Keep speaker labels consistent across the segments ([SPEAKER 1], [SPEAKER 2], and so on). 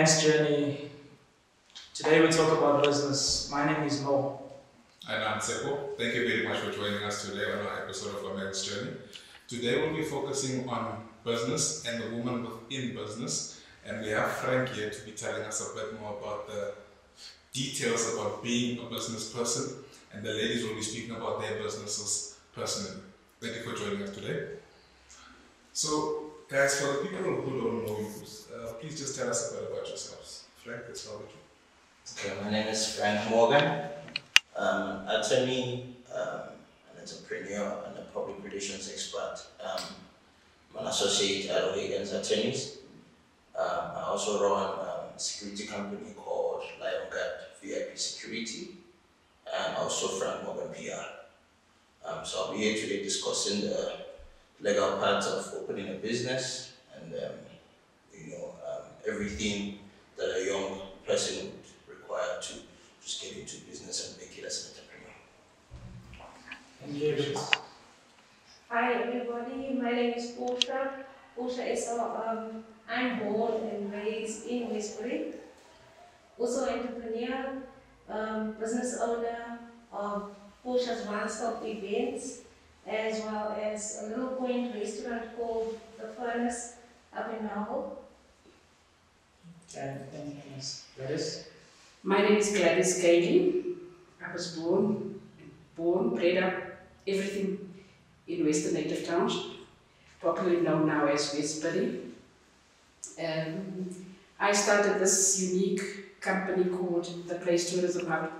[SPEAKER 1] man's journey. Today we talk about business. My name is Mo.
[SPEAKER 2] And I'm Tshepo. Thank you very much for joining us today on our episode of A Man's Journey. Today we'll be focusing on business and the woman within business. And we have Frank here to be telling us a bit more about the details about being a business person. And the ladies will be speaking about their businesses personally. Thank you for joining us today. So, guys, for the people who don't know you, please just tell us a bit about yourselves. Frank, let's start with you.
[SPEAKER 3] Okay, my name is Frank Morgan. Attorney, an entrepreneur, and a public relations expert. I'm an associate at O'Higgins Attorneys. I also run a security company called Lion Guard VIP Security, and also Frank Morgan PR. So I'll be here today discussing the legal parts of opening a business and everything that a young person would require to just get into business and make it as an entrepreneur.
[SPEAKER 1] Engage.
[SPEAKER 4] Hi everybody, my name is Portia. I'm born and raised in Westbury. Also entrepreneur, business owner of Portia's One-Stop Events, as well as a little point restaurant called The Furnace up in Melbourne.
[SPEAKER 1] Okay, thank you, Miss Gladys.
[SPEAKER 5] My name is Gladys Cayley. I was bred up, everything in Western Native Township, popularly known now as Westbury. I started this unique company called the Place Tourism Hub.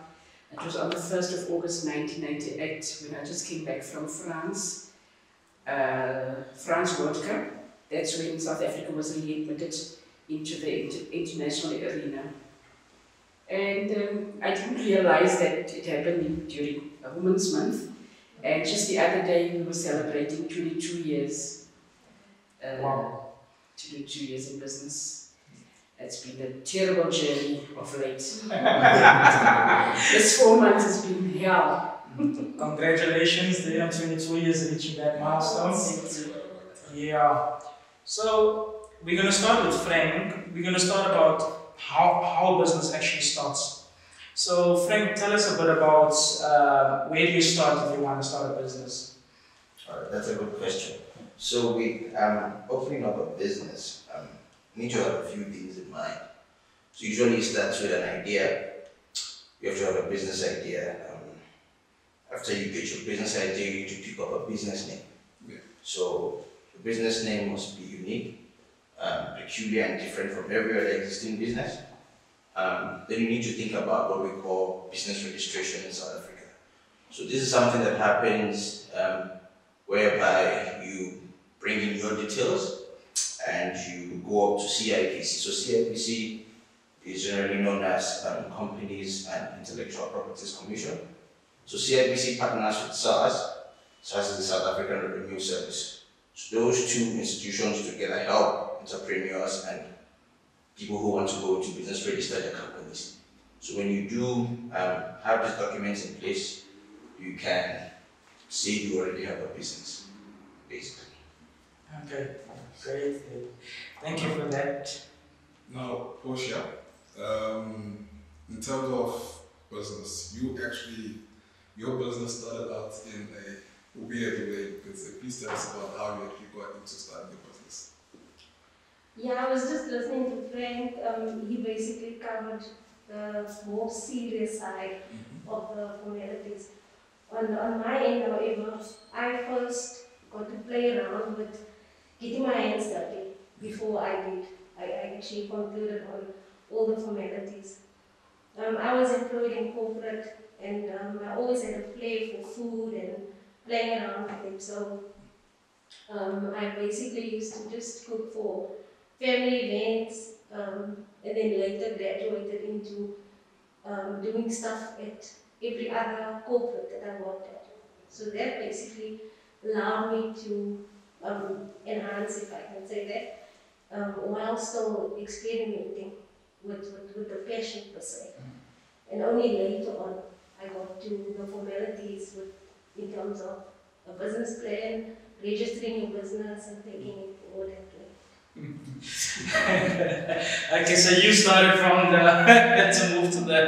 [SPEAKER 5] It was on the 1st of August 1998 when I just came back from France. France World Cup. That's when South Africa was readmitted into the international arena. And I didn't realize that it happened during a Women's Month. And just the other day we were celebrating 22 years.
[SPEAKER 1] Wow.
[SPEAKER 5] 22 years in business. It's been a terrible journey of late. This 4 months has been hell.
[SPEAKER 1] Congratulations, they are 22 years reaching that milestone. Yeah. So we're going to start with Frank. We're going to start about how business actually starts. So Frank, tell us a bit about where do you start if you want to start a business?
[SPEAKER 3] Alright, that's a good question. So with opening up a business, you need to have a few things in mind. So usually it starts with an idea. You have to have a business idea. After you get your business idea, you need to pick up a business name.
[SPEAKER 2] Yeah.
[SPEAKER 3] So the business name must be unique, peculiar and different from every other existing business. Then you need to think about what we call business registration in South Africa. So this is something that happens whereby you bring in your details and you go up to CIPC. So CIPC is generally known as Companies and Intellectual Properties Commission. So CIPC partners with SARS. SARS is the South African Revenue Service. So those two institutions together help entrepreneurs and people who want to go into business register their companies. So when you do have these documents in place, you can say you already have a business, basically.
[SPEAKER 1] Okay, great. Thank you for that.
[SPEAKER 2] Now, Portia, in terms of business, your business started out in a weird way. Please tell us about how you actually got into starting your business.
[SPEAKER 4] Yeah, I was just listening to Frank. He basically covered the more serious side of the formalities. On my end, however, I first got to play around with getting my hands dirty before I did. I actually concluded on all the formalities. I was employed in corporate and I always had a play for food and playing around with it. So I basically used to just cook for family events and then later graduated into doing stuff at every other corporate that I worked at. So that basically allowed me to enhance, if I can say that, while still experimenting with the passion per se. And only later on I got to the formalities in terms of a business plan, registering your business and taking it forward that way.
[SPEAKER 1] Okay, so you started from the to move to the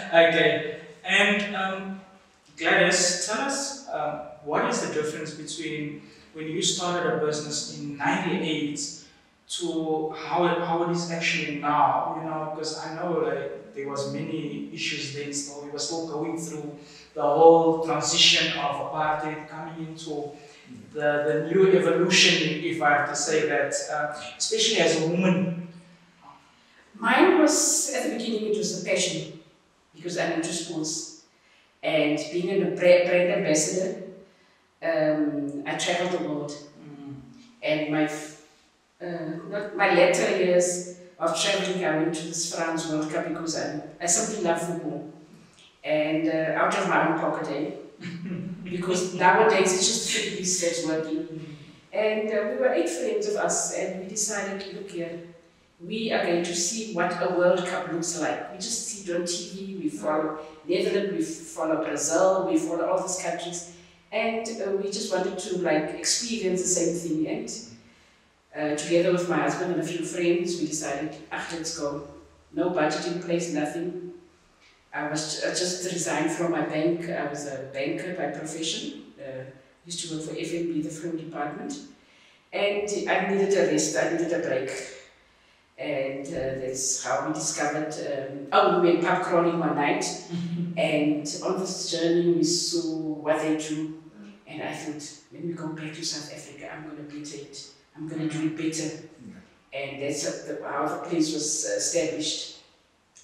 [SPEAKER 1] okay. And Gladys, tell us what is the difference between when you started a business in '98 to how it is actually now? You know, because I know like there was many issues then. Still, we were still going through the whole transition of apartheid coming into the new evolution, if I have to say that, especially as a woman.
[SPEAKER 5] Mine was, at the beginning, it was a passion because I'm into sports. And being a brand ambassador, I traveled the world. And not my later years of traveling, I went to this France World Cup because I simply love football. And out of my own pocket, because nowadays it's just facilities that's working. And we were 8 friends of us, and we decided, look here, we are going to see what a World Cup looks like. We just see it on TV, we follow Netherlands, we follow Brazil, we follow all these countries, and we just wanted to like experience the same thing. And together with my husband and a few friends, we decided, let's go. No budget in place, nothing. I just resigned from my bank. I was a banker by profession. Used to work for FNB, the film department. And I needed a rest, I needed a break. And that's how we discovered, we went pub crawling one night. And on this journey, we saw what they do. And I thought, when we go back to South Africa, I'm going to better it. I'm going to do it better. And that's how the place was established.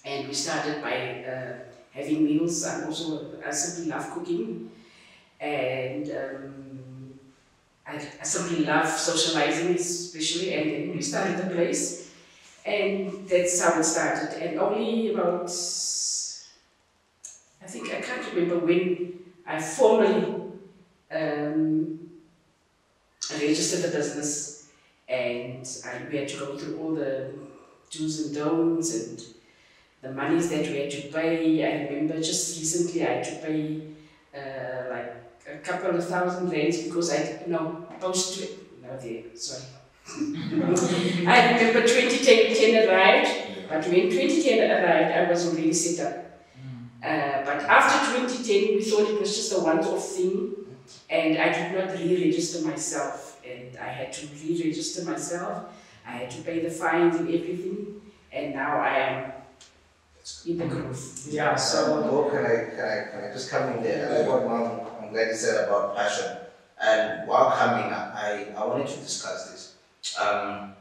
[SPEAKER 5] And we started by having meals. I simply love cooking. And I simply love socializing, especially. And then we started the place. And that's how it started. And only about, I think, I can't remember when I formally registered the business. And we had to go through all the do's and don'ts and the monies that we had to pay. I remember just recently I had to pay like a couple of thousand rands because I, sorry. I remember 2010 arrived, but when 2010 arrived, I was already set up. But after 2010, we thought it was just a one-off thing, and I did not re-register myself. And I had to re-register myself. I had to pay the fines and everything, and now I am in the growth.
[SPEAKER 1] Yeah, so
[SPEAKER 3] can I just come in there? I like what I'm glad you said about passion. And while coming up, I wanted to discuss this. I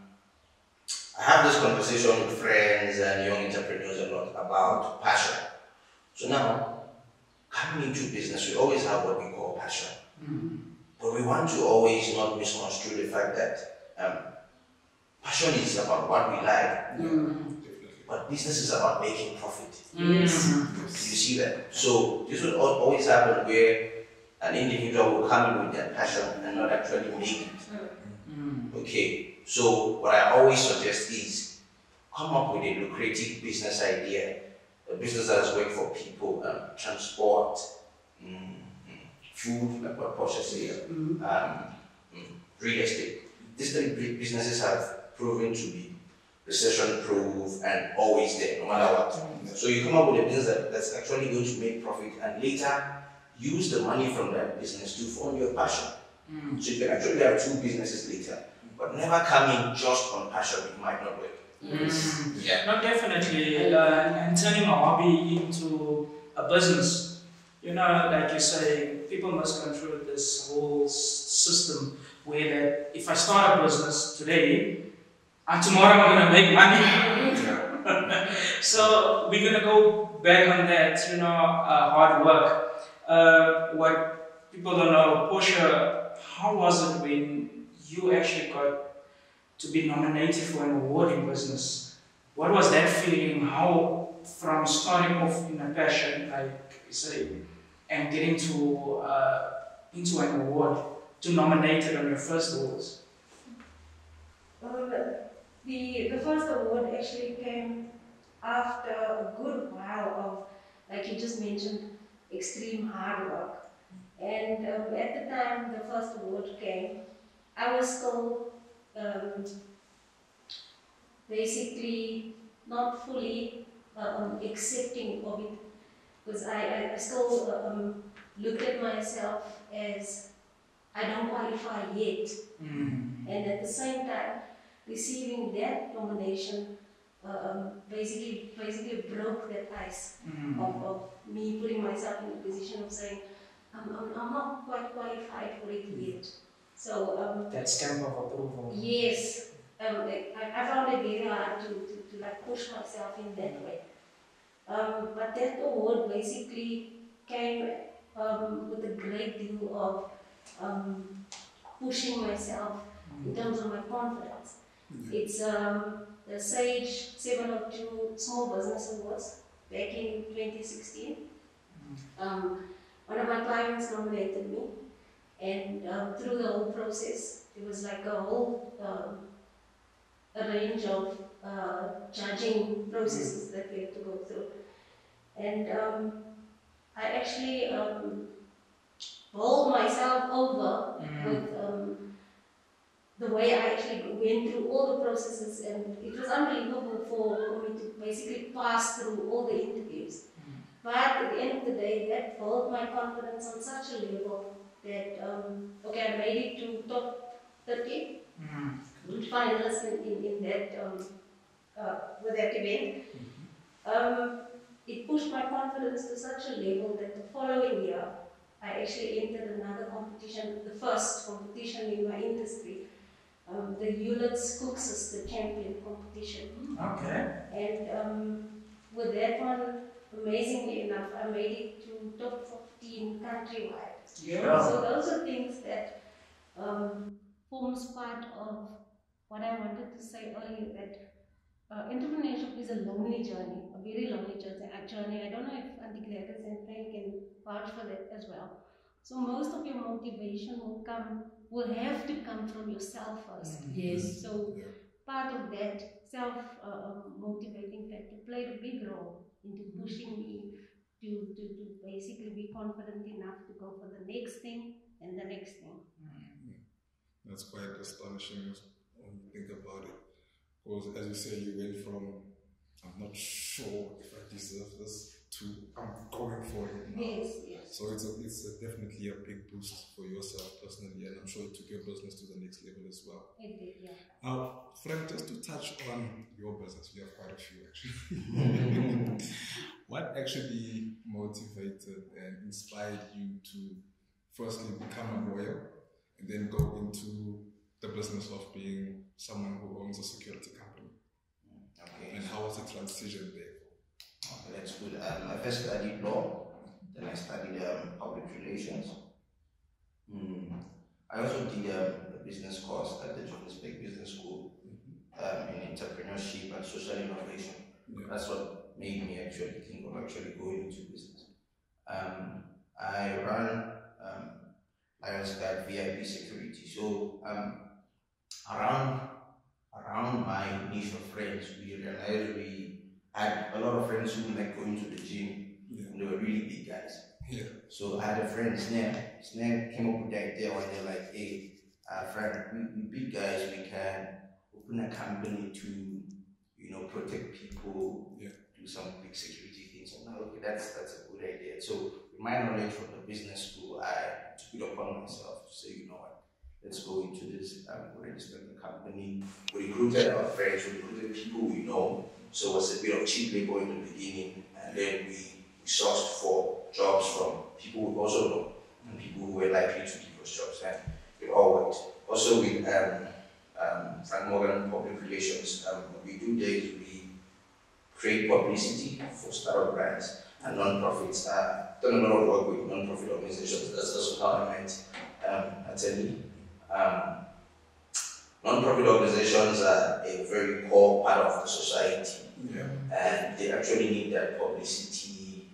[SPEAKER 3] have this conversation with friends and young entrepreneurs a lot about passion. So now, coming into business, we always have what we call passion. But we want to always not misconstrue the fact that passion is about what we like. But business is about making profit.
[SPEAKER 5] Yes.
[SPEAKER 3] You see that? So this will always happen where an individual will come in with their passion and not actually make it. Okay, so what I always suggest is come up with a lucrative business idea, a business that has worked for people, transport, food, like what Portia said, real estate. These three businesses have proven to be recession-proof and always there, no matter what. So you come up with a business that's actually going to make profit and later use the money from that business to fund your passion. So you can actually have 2 businesses later, but never come in just on passion, it might not work.
[SPEAKER 1] yeah, no, definitely. And turning a hobby into a business, you know, like you say, people must go through this whole system where that if I start a business today, and tomorrow I'm going to make money. So we're going to go back on that, you know, hard work. What people don't know, Portia, how was it when you actually got to be nominated for an award in business? What was that feeling? How, from starting off in a passion, like you say, and getting to into an award, to nominated on your first awards?
[SPEAKER 4] The first award actually came after a good while of, like you just mentioned, extreme hard work. And at the time the first award came, I was still basically not fully accepting of it, because I still looked at myself as I don't qualify yet. And at the same time, receiving that nomination basically broke that ice of me putting myself in a position of saying, I'm not quite qualified for it yet. So
[SPEAKER 1] that stamp of approval.
[SPEAKER 4] yes, I found it very hard to like push myself in that way. But that award basically came with a great deal of pushing myself in terms of my confidence. It's the Sage 702 Small Business Awards back in 2016. One of my clients nominated me, and through the whole process, it was like a whole a range of judging processes that we had to go through. And I actually bowled myself over with the way I actually went through all the processes, and it was unbelievable for me to basically pass through all the interviews. But at the end of the day, that built my confidence on such a level that, okay, I made it to top 30, finalist in that, with that event. It pushed my confidence to such a level that the following year, I actually entered another competition, the first competition in my industry, the Hewlett's Cook Sister Champion competition.
[SPEAKER 1] Okay.
[SPEAKER 4] And with that one, amazingly enough, I made it to top 15 countrywide.
[SPEAKER 1] Yeah.
[SPEAKER 4] So those are things that forms part of what I wanted to say earlier, that entrepreneurship is a lonely journey, a very lonely journey. I don't know if Auntie Gladys and Frank can vouch for that as well. So most of your motivation will have to come from yourself first.
[SPEAKER 5] Yes.
[SPEAKER 4] So part of that self-motivating factor played a big role into pushing me to basically be confident enough to go for the next thing and the next thing.
[SPEAKER 2] That's quite astonishing when you think about it. Because as you say, you went from, I'm not sure if I deserve this, to I'm going for it now.
[SPEAKER 4] Yes, yes.
[SPEAKER 2] So it's definitely a big boost for yourself personally, and I'm sure it took your business to the next level as well.
[SPEAKER 4] It did, yeah.
[SPEAKER 2] Frank, just to touch on your business, we have quite a few actually. What actually motivated and inspired you to firstly become a lawyer and then go into the business of being someone who owns a security company?
[SPEAKER 3] Okay.
[SPEAKER 2] And how was the transition there?
[SPEAKER 3] Okay, that's good. I first studied law, then I studied public relations. I also did a business course at the Johannesburg Business School in entrepreneurship and social innovation.
[SPEAKER 2] Yeah.
[SPEAKER 3] That's what made me actually think of actually going into business. I run Lions Guard VIP security. So around my niche of friends, we realized we had a lot of friends who like going to the gym.
[SPEAKER 2] Yeah.
[SPEAKER 3] And they were really big guys.
[SPEAKER 2] Yeah.
[SPEAKER 3] So I had a friend, Snare came up with the idea one day like, hey, friend, we big guys, we can open a company to, protect people, do some big security things. So now, okay, that's a good idea. So with my knowledge from the business school, I took it upon myself to say, you know what, let's go into this, register the company. We recruited our friends, we recruited people we know. So it was a bit of cheap labor in the beginning, and then we sourced for jobs from people we also know and people who were likely to give us jobs, and it all worked. Also with Frank Morgan Public Relations, what we do there is we create publicity for startup brands and non-profits. I've done a lot of work with non-profit organizations. That's also how I met Ateli. Non-profit organizations are a very core part of the society, and they actually need that publicity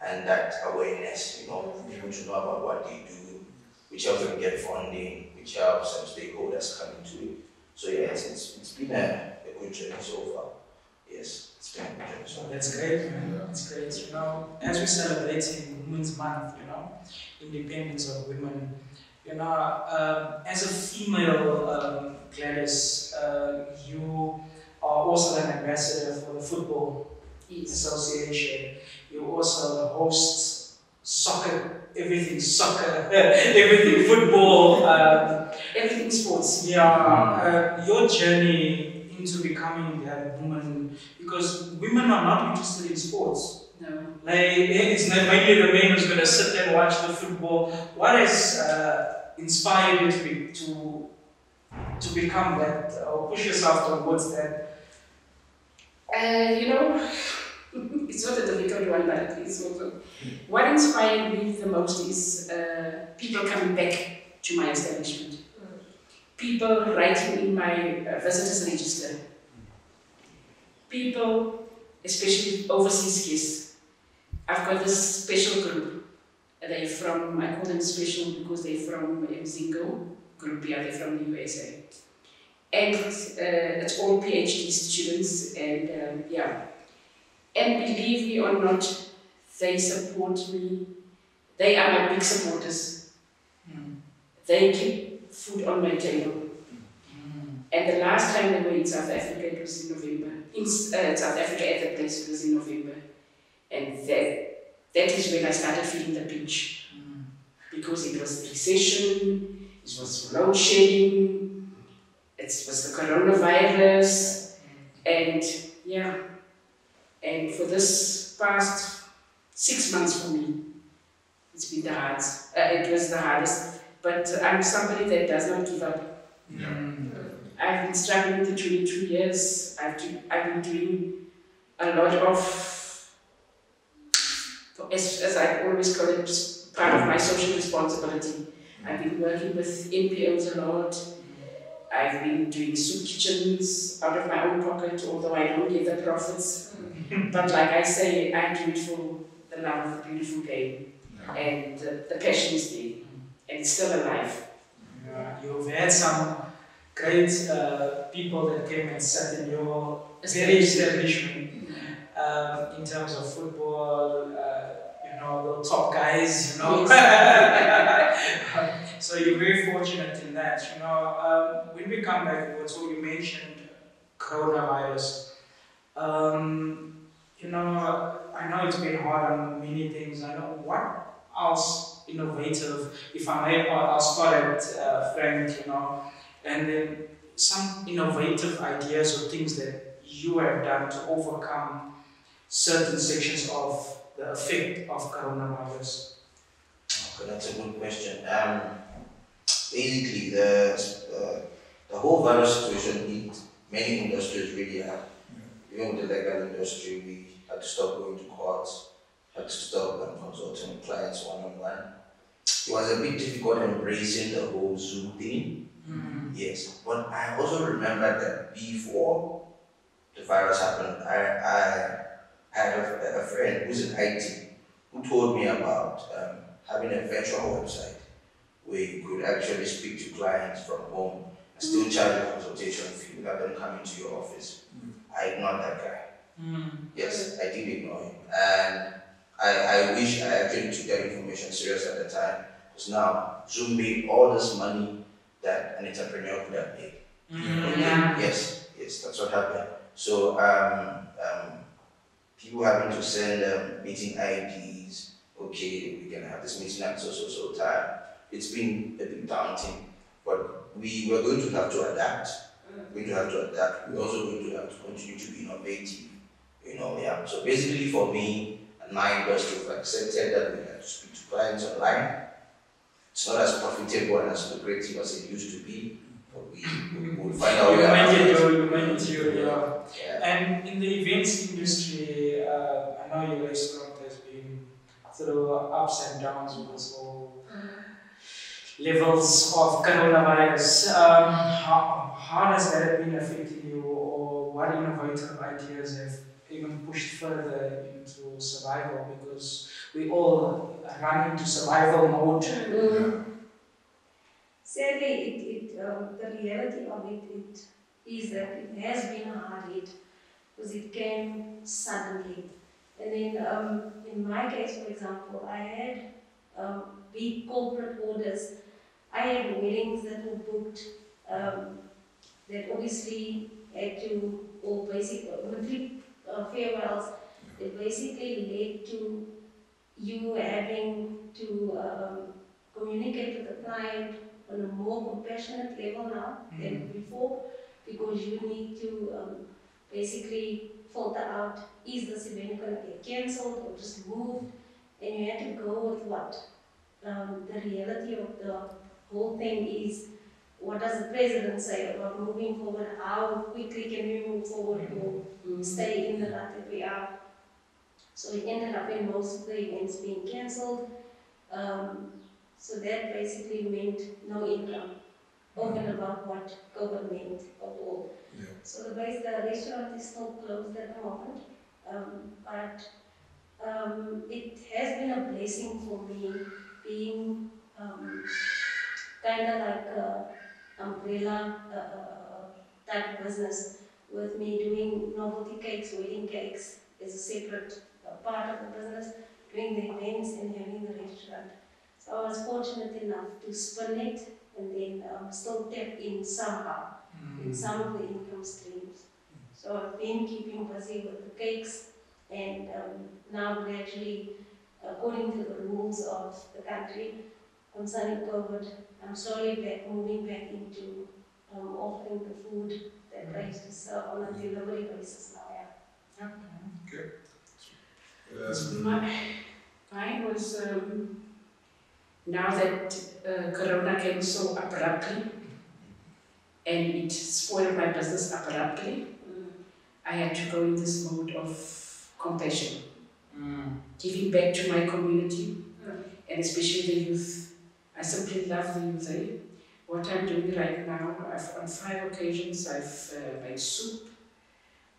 [SPEAKER 3] and that awareness, people to know about what they do, which helps them get funding, which helps some stakeholders come into it. So yeah, it's been a good journey so far. Yes, it's been a good journey so far.
[SPEAKER 1] That's great, man. That's great. As we're celebrating Women's Month, independence of women, as a female, Gladys, you are also an ambassador for the Football
[SPEAKER 5] Yes.
[SPEAKER 1] Association. You also host soccer, everything soccer, everything football.
[SPEAKER 5] Everything sports.
[SPEAKER 1] Yeah, your journey into becoming that woman, because women are not interested in sports.
[SPEAKER 5] No.
[SPEAKER 1] Like, it's not mainly the men who's going to sit there and watch the football. What has inspired you to become that, or push yourself towards that?
[SPEAKER 5] You know, it's not a difficult one, but it's also what inspired me the most is people coming back to my establishment. People writing in my visitors register. People, especially overseas guests. I've got this special group. They're from, I call them special because they're from Mzingo group, yeah, they're from the USA. And it's all PhD students, and yeah. And believe me or not, they support me. They are my big supporters. They keep food on my table. And the last time they were in South Africa, it was in November. In South Africa at the place, it was in November. And that is when I started feeling the pinch. Because it was the recession, it was load shedding, it was the coronavirus, and yeah. And for this past 6 months for me, it's been the hardest. It was the hardest, but I'm somebody that does not give up. I've been struggling for 22 years. I've been doing a lot of, as I always call it, part of my social responsibility. I've been working with NPOs a lot. I've been doing soup kitchens out of my own pocket, although I don't get the profits. But like I say, I do it for the love of the beautiful game. And the passion is there. And it's still alive.
[SPEAKER 1] You've had some great people that came and sat in your very establishment in terms of football, the top guys,
[SPEAKER 5] Yes.
[SPEAKER 1] So you're very fortunate in that, when we come back, so you mentioned coronavirus. I know it's been hard on many things. I know what else innovative, if I may, I'll start at Frank, and then some innovative ideas or things that you have done to overcome certain sections of the effect of coronavirus.
[SPEAKER 3] Okay, that's a good question. Basically, the whole virus situation hit many industries really hard. Even with the legal industry, we had to stop going to courts, had to stop consulting with clients one-on-one. It was a bit difficult embracing the whole Zoom thing. Yes, but I also remember that before the virus happened, I had a friend who's in IT who told me about having a virtual website where you could actually speak to clients from home and still charge a consultation fee without them coming to your office. I ignored that guy. Yes, I did ignore him. And I wish I actually took that information serious at the time. Because now, Zoom made all this money that an entrepreneur could have made. Yes, that's what happened. So, people having to send meeting IDs, okay, we can have this meeting at so time. It's been a bit daunting, but we were going to have to adapt. We're also going to have to continue to be innovative. So basically for me and my industry, we've accepted that we have to speak to clients online. It's not as profitable and as lucrative as it used to be, but we'll find out.
[SPEAKER 1] You might yeah. And in the events industry, I know your restaurant has been through ups and downs with this whole levels of coronavirus. How has that been affecting you, or what innovative ideas have even pushed further into survival? Because we all run into survival mode.
[SPEAKER 4] Sadly, the reality of it is that it has been a hard hit because it came suddenly. And then in my case, for example, I had big corporate orders. I had weddings that were booked that obviously had to or basically weekly farewells, it basically led to you having to communicate with the client on a more compassionate level now than before, because you need to basically filter out, is this event going to get cancelled or just moved, and you have to go with what the reality of the whole thing is. What does the president say about moving forward? How quickly can we move forward or stay in the rut that we are? So it ended up in most of the events being cancelled. So that basically meant no income over and above what COVID meant at all.
[SPEAKER 2] Yeah.
[SPEAKER 4] So the restaurant is still closed at the moment, but it has been a blessing for me being kind of like a umbrella type business, with me doing novelty cakes, wedding cakes is a separate part of the business, doing the events and having the restaurant. So I was fortunate enough to spin it and then still tap in somehow in some of the income streams. So I've been keeping busy with the cakes, and now gradually, according to the rules of the country concerning COVID, I'm slowly moving back into offering the food that I used to serve on a delivery basis now. Yeah.
[SPEAKER 2] Okay. That's
[SPEAKER 5] Mine was, now that Corona came so abruptly and it spoiled my business abruptly, I had to go in this mode of compassion, giving back to my community, and especially the youth. I simply love the youth. What I'm doing right now, on 5 occasions I've made soup.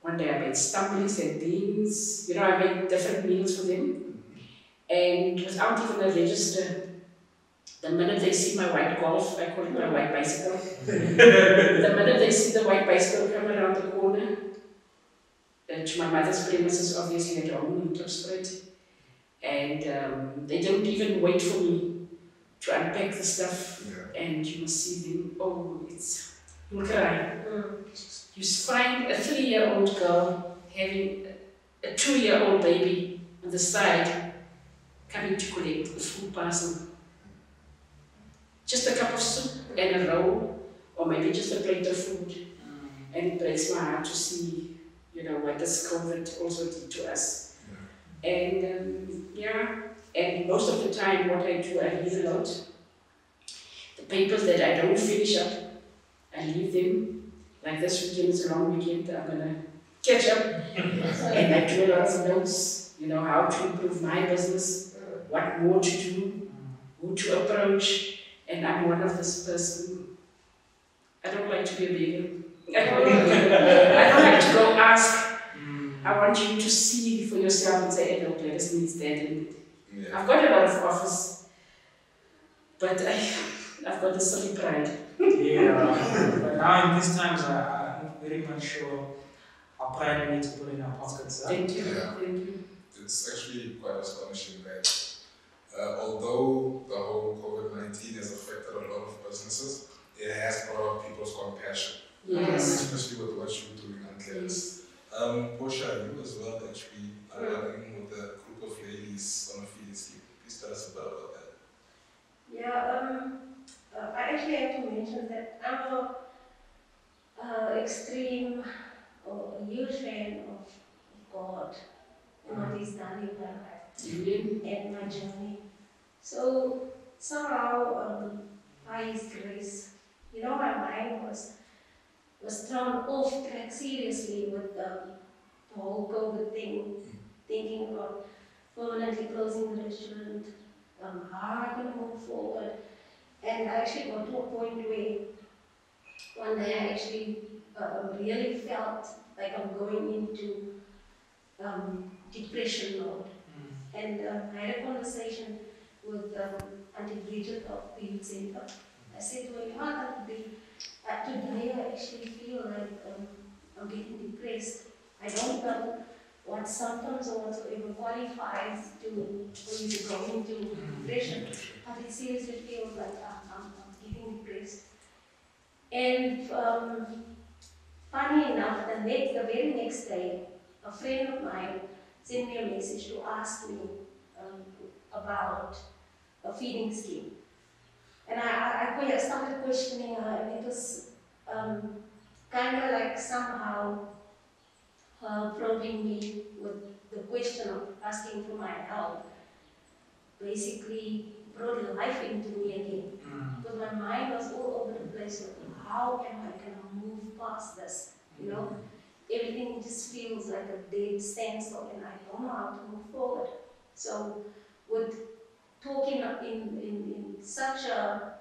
[SPEAKER 5] One day I made stumblings and beans. You know, I made different meals for them. And without even a register, the minute they see my white Golf, I call it my white bicycle, the minute they see the white bicycle come around the corner, to my mother's premises, obviously at home in Klipspruit, and they don't even wait for me to unpack the stuff, and you must see them, oh, you'll cry. You find a 3-year-old girl having a 2-year-old baby on the side coming to collect the food parcel. Just a cup of soup and a roll, or maybe just a plate of food. And it breaks my heart to see, you know, what this COVID also did to us. And and most of the time what I do, I leave a lot. The papers that I don't finish up, I leave them. Like this weekend is a long weekend, I'm gonna catch up. And I do a lot of notes, you know, how to improve my business, what more to do, who to approach. And I'm one of this person. I don't like to be a beggar. I don't like to go ask. I want you to see for yourself and say, hey, look, this needs that. And I've got a lot of offers, but I've got the silly pride.
[SPEAKER 1] But now in these times, I'm very much sure our pride we need to put in our pockets.
[SPEAKER 5] Thank you.
[SPEAKER 2] Yeah.
[SPEAKER 5] Thank you.
[SPEAKER 2] It's actually quite astonishing that although the whole COVID-19 has affected a lot of businesses, it has brought out people's compassion.
[SPEAKER 5] Yes.
[SPEAKER 2] Especially with what you're doing, Andreas. Portia, you as well actually are running with a group of ladies on a feeding scheme. Please tell us a bit about that.
[SPEAKER 4] Yeah, I actually have to mention that I'm a extreme or a huge fan of God and what He's done in my life and my journey. So somehow, by His grace, you know, my mind was thrown off track seriously with the whole COVID thing, thinking about permanently closing the restaurant, how am I going to move forward. And I actually got to a point where one day I actually really felt like I'm going into depression mode. And I had a conversation with Auntie Bridget of the Youth Center. I said to her, you know, today I actually feel like I'm getting depressed. I don't know what symptoms or whatsoever qualifies for you to go into depression, but it seriously feels like I'm getting depressed. And Funny enough, the very next day, a friend of mine sent me a message to ask me um, about a feeding scheme. And I started questioning her, and it was kind of like somehow probing me with the question of asking for my help. Basically brought life into me again. Because my mind was all over the place. Like, how am I going to move past this? You know, everything just feels like a dead standstill, and I don't know how to move forward. So, with talking in such a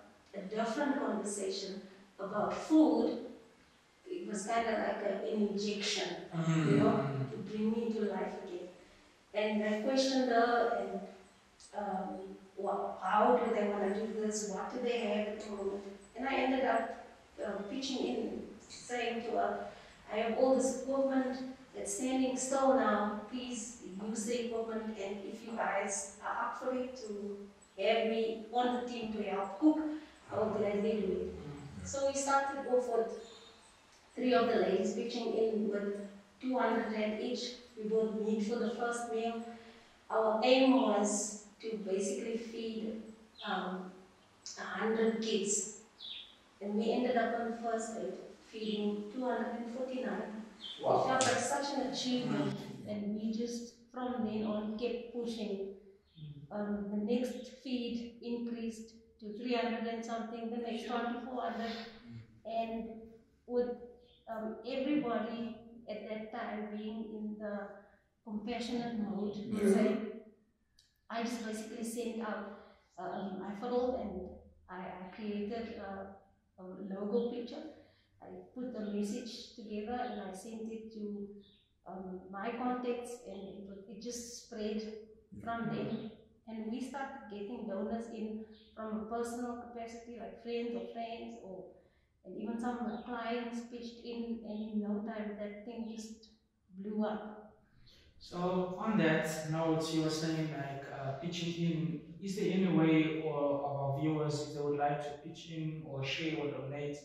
[SPEAKER 4] different conversation about food, it was kind of like an injection, you know, to bring me to life again. And I questioned her, and how do they want to do this? What do they have at the moment? And I ended up pitching in, saying to her, I have all this equipment that's standing still now. Please use the equipment, and if you guys are up for it to have me on the team to help cook, I will gladly do it. So we started off with 3 of the ladies pitching in with 200 rand each. We bought meat for the first meal. Our aim was to basically feed 100 kids, and we ended up on the first day feeding 249. Wow. It felt like such an achievement, and we just from then on kept pushing. The next feed increased to 300 and something, the next one to 400, and with everybody at that time being in the compassionate mode, I just basically sent out, I followed and I created a logo picture. I put the message together and I sent it to my contacts, and it just spread from them. And we started getting donors in from a personal capacity, like friends of friends, and even some of the clients pitched in, and in no time that thing just blew up.
[SPEAKER 1] So on that note, you were saying like pitching in. Is there any way or of our viewers, if they would like to pitch in or share or donate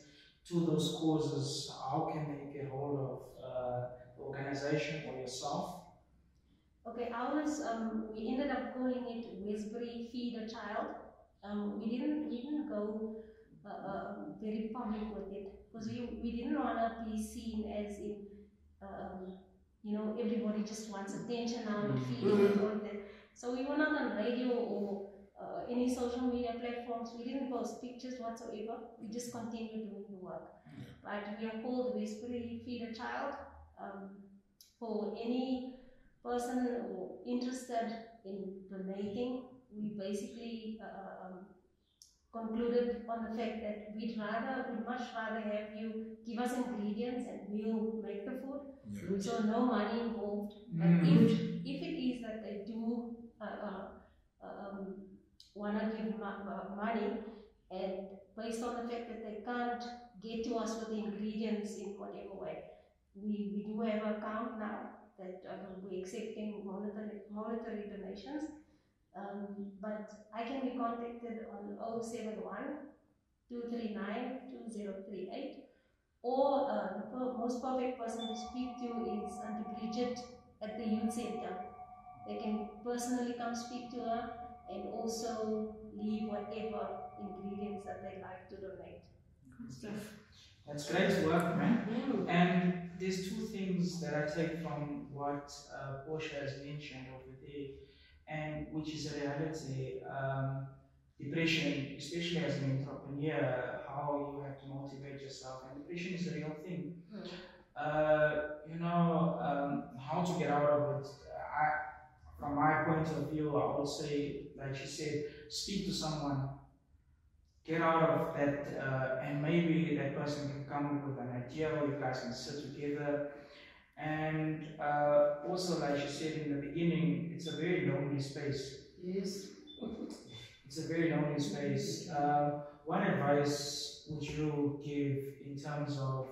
[SPEAKER 1] to those causes, how can they get hold of the organization or yourself?
[SPEAKER 4] Okay, ours, we ended up calling it Westbury Feed a Child. We didn't go very public with it because we didn't want to be seen as in everybody just wants attention now with feeding and all that. So we were not on radio or any social media platforms. We didn't post pictures whatsoever. We just continued doing the work. But we are called Westbury Feed a Child. For any person or interested in donating, we basically concluded on the fact that we'd much rather have you give us ingredients and we'll make the food. Yeah. So no money involved. But if it is that they do want to give money, and based on the fact that they can't get to us with the ingredients in whatever way, we do have an account now that we're accepting monetary donations. But I can be contacted on 071 239 2038, or the most perfect person to speak to is Auntie Bridget at the youth center. They can personally come speak to her and also leave whatever ingredients that they like to donate.
[SPEAKER 1] Good stuff. That's great work, man. And there's two things that I take from what Portia has mentioned over there, and which is a reality. Depression, especially as an entrepreneur, how you have to motivate yourself, and depression is a real thing. How to get out of it. From my point of view, I would say, like she said, speak to someone, get out of that, and maybe that person can come up with an idea, or you guys can sit together. And also, like you said in the beginning, it's a very lonely space.
[SPEAKER 5] Yes.
[SPEAKER 1] It's a very lonely space. What advice would you give in terms of,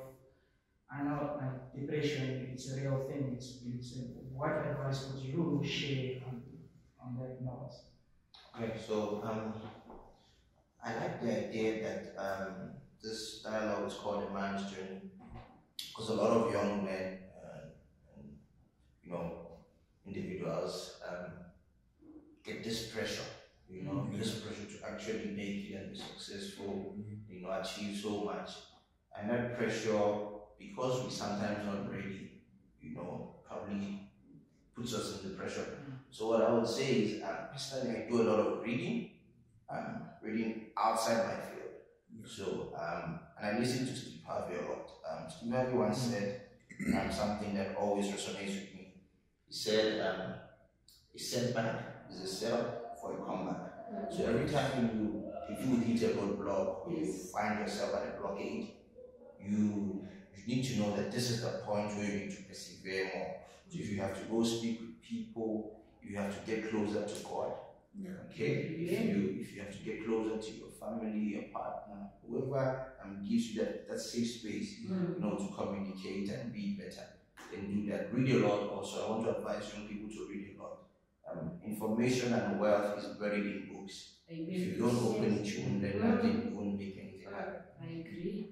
[SPEAKER 1] I know like depression, it's a real thing. What advice would you share on that note?
[SPEAKER 3] Okay, so I like the idea that this dialogue is called a man's journey. because a lot of young men, you know, individuals get this pressure, you know, this pressure to actually make it and be successful, you know, achieve so much. And that pressure, because we sometimes not ready, you know, probably puts us in the pressure. So what I would say is, personally, I do a lot of reading, reading outside my field. So, and I listen to Steve Harvey a lot. Steve Harvey once said something that always resonates with me. He said, a setback is a setup for a comeback. So every time if you hit a roadblock, or you find yourself at a blockade, you need to know that this is the point where you need to persevere more. So if you have to go speak with people, you have to get closer to God. Okay? If you have to get closer to your family, your partner, whoever gives you that safe space, you know, to communicate and be better, then do that. Read a lot also. I want to advise young people to read a lot. Information and wealth is buried in books. If you don't open it, you won't learn nothing, you won't make anything happen.
[SPEAKER 5] I agree.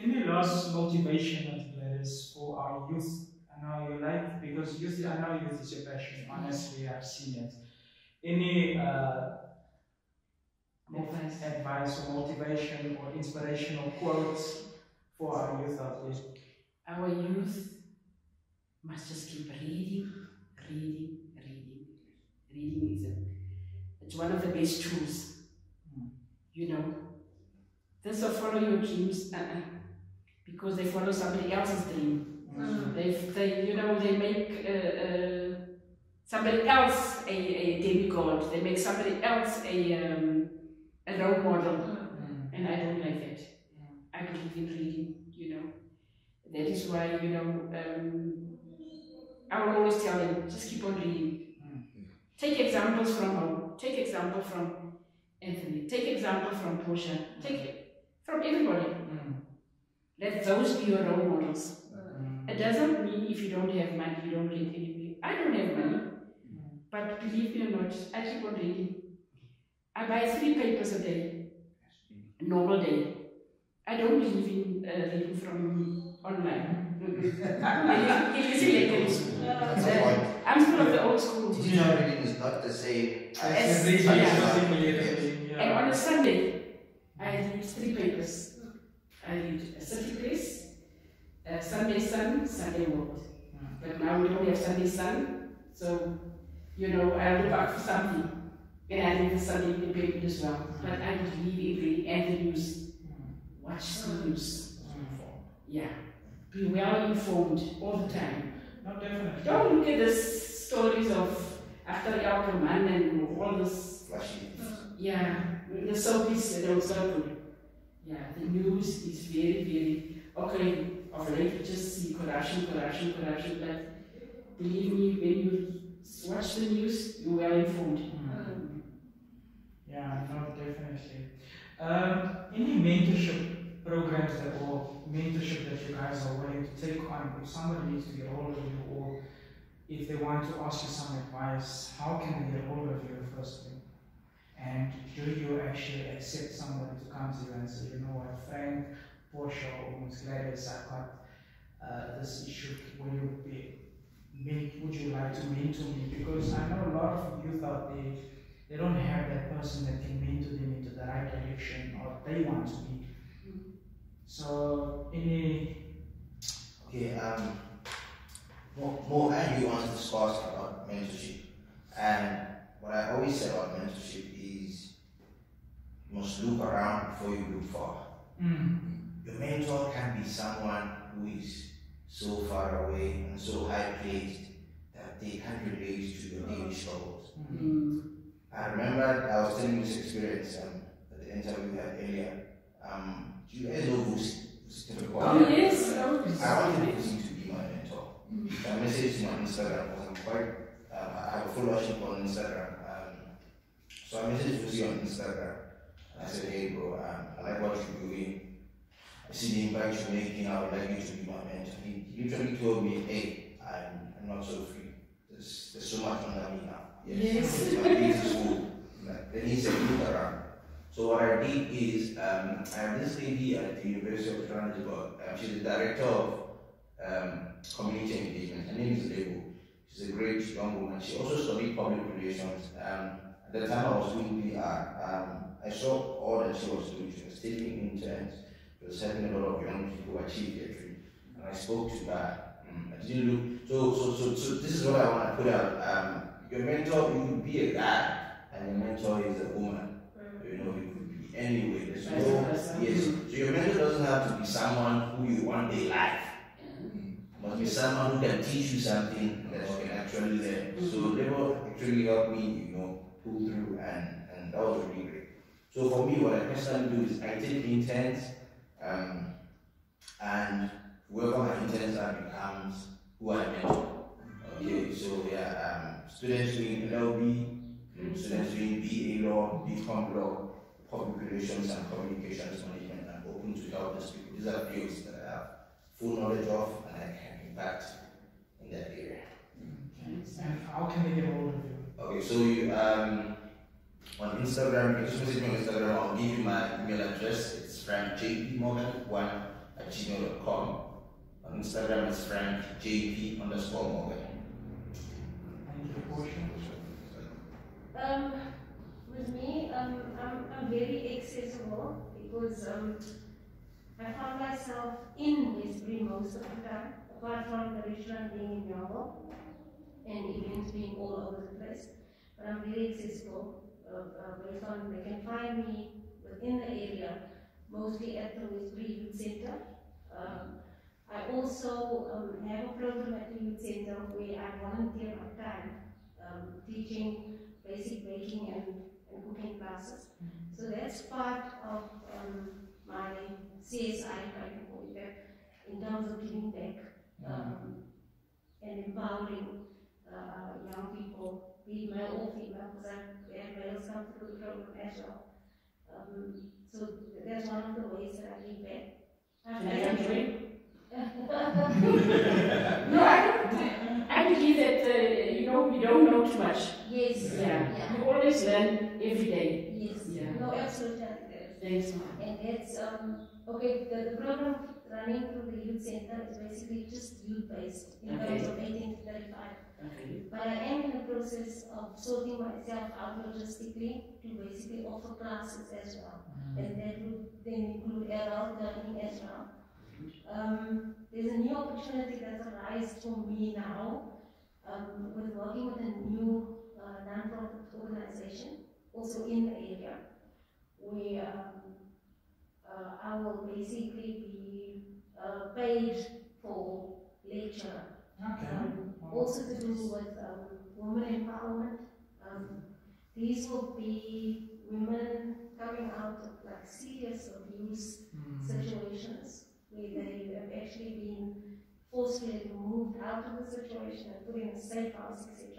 [SPEAKER 1] Any last motivation and letters for our youth? I know you like, because youth, I know youth is your passion. Honestly, I've seen it. Any advice or motivation or inspirational quotes for our youth out there?
[SPEAKER 5] Our youth must just keep reading. Reading it's one of the best tools. You know, this will follow your dreams, because they follow somebody else's dream. They make somebody else a demigod. They make somebody else a role model, and I don't like that. I believe in reading. You know, that is why, you know, I will always tell them, just keep on reading. Take examples from home. Take example from Anthony. Take example from Portia. Take it from everybody. Let those be your role models. It doesn't mean if you don't have money, you don't read anything. I don't have money, but believe me or not, I keep on reading. I buy 3 papers a day, normal day. I don't believe in reading from online. I'm still of the old school.
[SPEAKER 3] Digital reading is not the same
[SPEAKER 1] as
[SPEAKER 3] reading.
[SPEAKER 5] And on a Sunday, I read 3 papers. I read City Press, Sunday Sun, Sunday World. But now we don't have Sunday Sun, so, you know, I look out for something. And I read the Sunday paper as well. But I believe in reading and the news. Watch the news. Yeah. Be well informed all the time.
[SPEAKER 1] No, definitely.
[SPEAKER 5] Don't look at the stories of after Alkerman and all this.
[SPEAKER 3] Flashy.
[SPEAKER 5] Yeah, the soapies that don't so good. Yeah, the news is very, very okay. Of late, we just see corruption. But believe me, when you watch the news, you're well informed.
[SPEAKER 1] Yeah, no, definitely. Any mentorship programs or mentorship that you guys are willing to take on? If somebody needs to get hold of you, or if they want to ask you some advice, how can they get hold of you firstly? And do you actually accept somebody to come to you and say, you know what, Frank, Portia, or Ms. Gladys, I've got this issue, would you like to mentor me? Because I know a lot of youth out there, they don't have that person that can mentor them into the right direction or they want to be. So,
[SPEAKER 3] Okay, more and you answered this question about mentorship. And what I always say about mentorship is you must look around before you look far. Your mentor can be someone who is so far away and so high placed that they can't relate to your daily struggles. I remember I was telling you this experience at the interview we had earlier. Do you guys know Vusi?
[SPEAKER 5] Oh, yes.
[SPEAKER 3] I wanted Vusi to be my mentor. I messaged him on Instagram because I'm quite, I have a followership on Instagram. So I messaged Vusi on Instagram and I said, hey bro, I like what you're doing. I see the impact you're making, I would like you to be my mentor. He literally told me, hey, I'm not so free. There's so much under me now.
[SPEAKER 5] Yes.
[SPEAKER 3] My business school. Then he said, look around. So what I did is, I have this lady at the University of Johannesburg. She's the director of community engagement. Her name is Lebo. She's a great young woman. She also studied public relations. At the time I was doing PR, I saw all that she was doing. She was taking interns. She was helping a lot of young people achieve their dream. And I spoke to her. I didn't look. So this is what I want to put out. Your mentor, you could be a guy, and your mentor is a woman. You know, it could be anyway. There's no, yes. So your mentor doesn't have to be someone who you one day like. Must be someone who can teach you something that you can actually learn. So they will actually help me, you know, pull through, and that was really great. So for me, what I personally do is I take interns, and whoever my interns are becomes who I mentor. Okay, so yeah, students doing LLB, students doing BA law, BCom law, public relations and communications management. I'm open to help these people. These are fields that I have full knowledge of and I can impact in that area.
[SPEAKER 1] And how can they get hold of you?
[SPEAKER 3] Okay, so you on Instagram, you can just message me on Instagram. I'll give you my email address. It's frankjpmorgan1@gmail.com. On Instagram, it's frankjp_morgan.
[SPEAKER 4] With me, I'm very accessible because I found myself in Westbury most of the time, apart from the restaurant being in Melbourne and events being all over the place. But I'm very accessible based on they can find me within the area, mostly at the Westbury Youth Centre. I also have a program at the Youth Centre where I volunteer my time teaching basic baking and cooking classes. So that's part of my CSI, kind of call it, in terms of giving back and empowering young people, be it male or female, because we have males come through the program as well. So that's one of the ways that I give back.
[SPEAKER 5] No, I believe that you know, we don't know too much.
[SPEAKER 4] Yes.
[SPEAKER 5] Yeah. You always learn every day.
[SPEAKER 4] Yes.
[SPEAKER 5] Yeah.
[SPEAKER 4] No, absolutely.
[SPEAKER 5] Thanks, ma'am.
[SPEAKER 4] And that's okay. The program running through the youth center is basically just youth based in terms of 18 to 35.
[SPEAKER 5] Okay.
[SPEAKER 4] But I am in the process of sorting myself out logistically to basically offer classes as well, and that would then include adult learning as well. There's a new opportunity that's arisen for me now with working with a new non-profit organization, also in the area, where I will basically be paid for lecture. Also to do with women empowerment. These will be women coming out of like serious abuse situations where they have actually been forcefully removed out of the situation and put in a safe house, etc.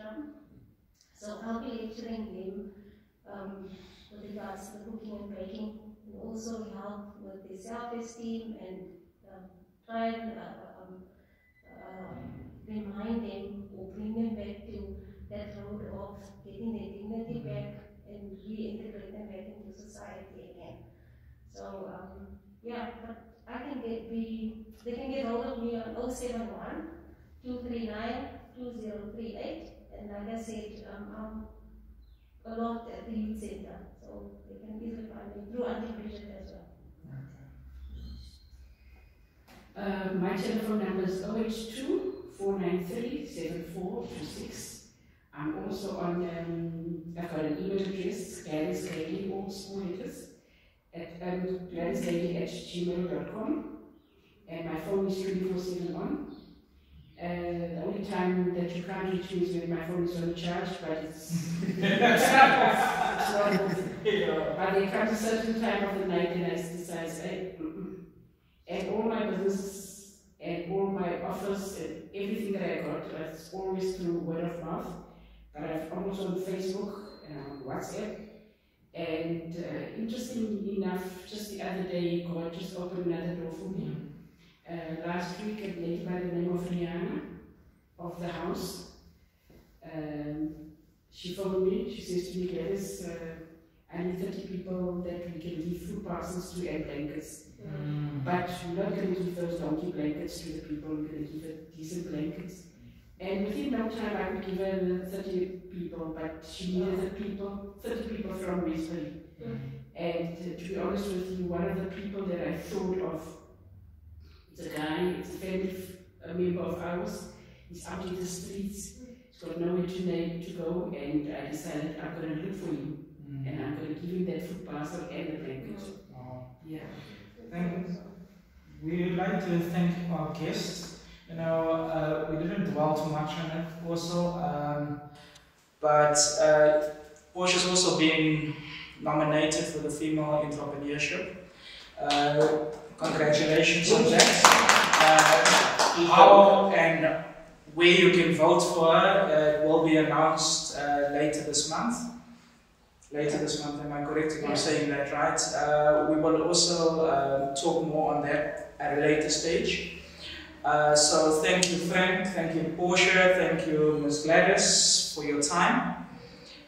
[SPEAKER 4] So I'll be lecturing them with regards to the cooking and baking, and also help with their self-esteem and try and remind them or bring them back to that road of getting their dignity back and reintegrate them back into society again. So yeah, but I can they can get hold of me on 071 239 2038, and like I said, I'm a lot at the youth center, so they can easily find me through Anti-Bridget as well.
[SPEAKER 5] My telephone number is 082 493 7426. I'm also on, I've got an email address, Gladys Gailey, all small letters, at gladysgailey@gmail.com, and my phone is 24/7 on. The only time that you can't reach me is when my phone is on charge, but it's not off. It's not off. But there comes a certain time of the night and I decide, and all my businesses and all my offers and everything that I got, it's always through word of mouth. But I'm also on Facebook and on WhatsApp. And interestingly enough, just the other day, God just opened another door for me. Last week, a lady by the name of Rihanna of the house, she phoned me. She says to me, Gladys, I need 30 people that we can give food parcels to and blankets. But we're not going to give those donkey blankets to the people, we're going to give it decent blankets. And within no time I could give her 30 people, but she needed 30 people from Westbury. And to be honest with you, one of the people that I thought of, it's a guy, it's a family member of ours, he's out in the streets, he's got nowhere to go, and I decided I'm going to look for him, and I'm going to give him that food parcel and the blanket. Yeah.
[SPEAKER 1] We would like to thank our guests. You know, we didn't dwell too much on it also, but Portia's also been nominated for the Female Entrepreneurship. Congratulations on that. How and where you can vote for her will be announced later this month. Am I correct if I'm saying that right? We will also talk more on that at a later stage. So thank you, Frank, thank you, Portia, thank you, Ms. Gladys, for your time.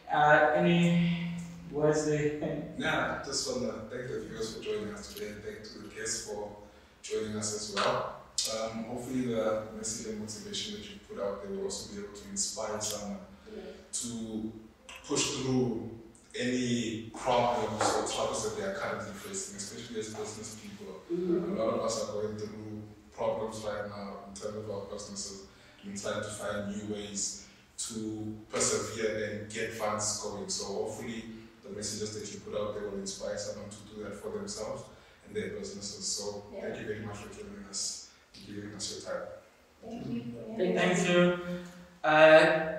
[SPEAKER 1] Any words there?
[SPEAKER 2] Yeah, just want to thank the viewers for joining us today, and thank to the guests for joining us as well. Hopefully the message and motivation that you put out there will also be able to inspire someone to push through any problems or troubles that they are currently facing, especially as business people. A lot of us are going through problems right now in terms of our businesses and trying to find new ways to persevere and get funds going. So hopefully the messages that you put out there will inspire someone to do that for themselves and their businesses. So thank you very much for joining us and giving us your time.
[SPEAKER 4] Thank you.
[SPEAKER 1] Thank you.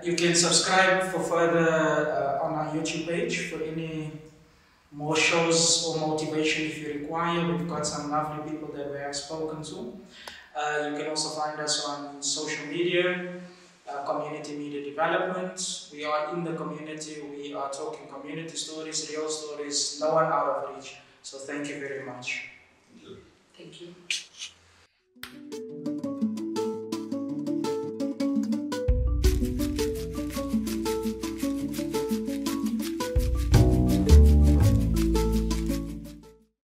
[SPEAKER 1] You can subscribe for further on our YouTube page for any more shows or motivation if you require. We've got some lovely people that we have spoken to. You can also find us on social media, community media development. We are in the community, we are talking community stories, real stories, no one out of reach. So thank you very much.
[SPEAKER 2] Thank you.
[SPEAKER 5] Thank you.